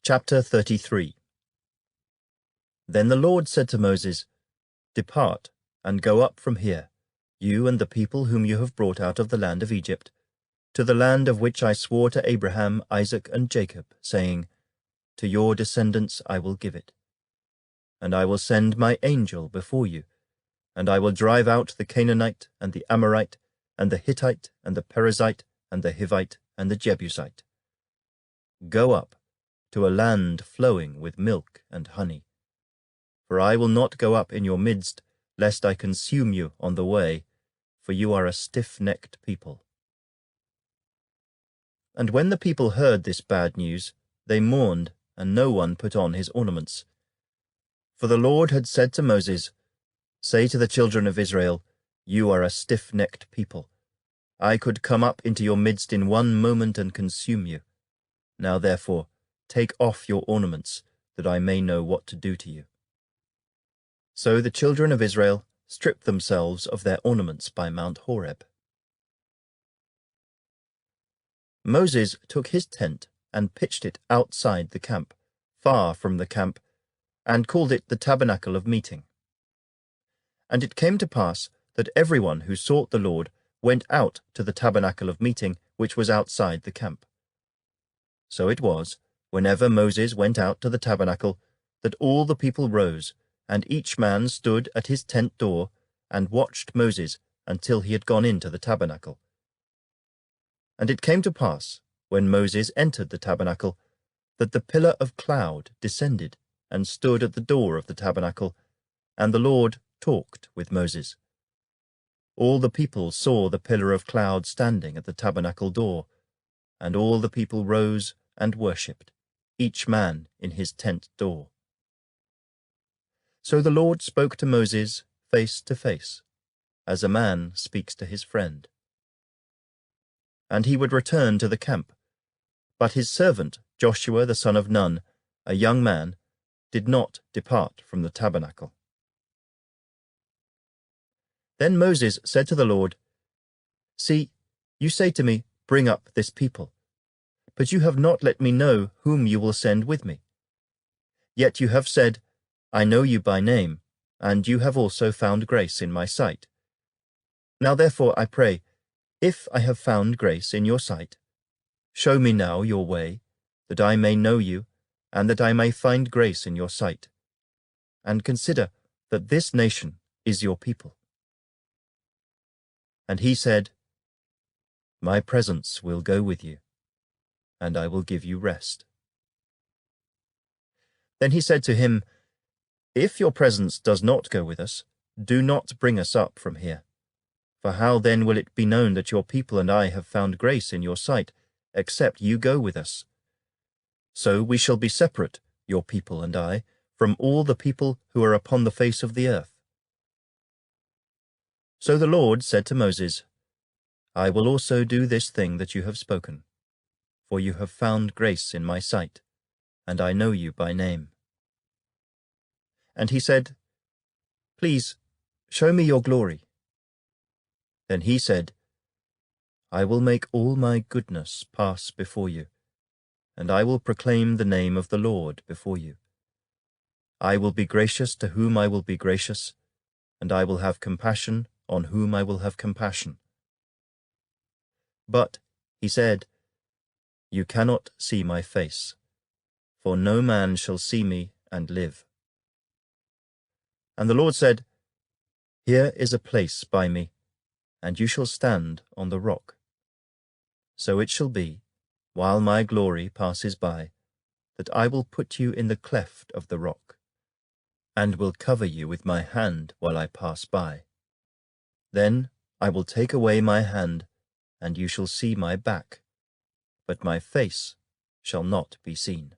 Chapter 33. Then the Lord said to Moses, "Depart, and go up from here, you and the people whom you have brought out of the land of Egypt, to the land of which I swore to Abraham, Isaac, and Jacob, saying, To your descendants I will give it. And I will send my angel before you, and I will drive out the Canaanite, and the Amorite, and the Hittite, and the Perizzite, and the Hivite, and the Jebusite. Go up to a land flowing with milk and honey. For I will not go up in your midst, lest I consume you on the way, for you are a stiff-necked people." And when the people heard this bad news, they mourned, and no one put on his ornaments. For the Lord had said to Moses, "Say to the children of Israel, You are a stiff-necked people. I could come up into your midst in one moment and consume you. Now therefore, take off your ornaments, that I may know what to do to you." So the children of Israel stripped themselves of their ornaments by Mount Horeb. Moses took his tent and pitched it outside the camp, far from the camp, and called it the Tabernacle of Meeting. And it came to pass that everyone who sought the Lord went out to the Tabernacle of Meeting, which was outside the camp. So it was, whenever Moses went out to the tabernacle, that all the people rose, and each man stood at his tent door, and watched Moses until he had gone into the tabernacle. And it came to pass, when Moses entered the tabernacle, that the pillar of cloud descended and stood at the door of the tabernacle, and the Lord talked with Moses. All the people saw the pillar of cloud standing at the tabernacle door, and all the people rose and worshipped, each man in his tent door. So the Lord spoke to Moses face to face, as a man speaks to his friend. And he would return to the camp, but his servant Joshua the son of Nun, a young man, did not depart from the tabernacle. Then Moses said to the Lord, "See, you say to me, Bring up this people. But you have not let me know whom you will send with me. Yet you have said, I know you by name, and you have also found grace in my sight. Now therefore I pray, if I have found grace in your sight, show me now your way, that I may know you, and that I may find grace in your sight. And consider that this nation is your people." And he said, "My presence will go with you, and I will give you rest." Then he said to him, "If your presence does not go with us, do not bring us up from here. For how then will it be known that your people and I have found grace in your sight, except you go with us? So we shall be separate, your people and I, from all the people who are upon the face of the earth." So the Lord said to Moses, "I will also do this thing that you have spoken, for you have found grace in my sight, and I know you by name." And he said, "Please, show me your glory." Then he said, "I will make all my goodness pass before you, and I will proclaim the name of the Lord before you. I will be gracious to whom I will be gracious, and I will have compassion on whom I will have compassion." But, he said, "You cannot see my face, for no man shall see me and live." And the Lord said, "Here is a place by me, and you shall stand on the rock. So it shall be, while my glory passes by, that I will put you in the cleft of the rock, and will cover you with my hand while I pass by. Then I will take away my hand, and you shall see my back, but my face shall not be seen."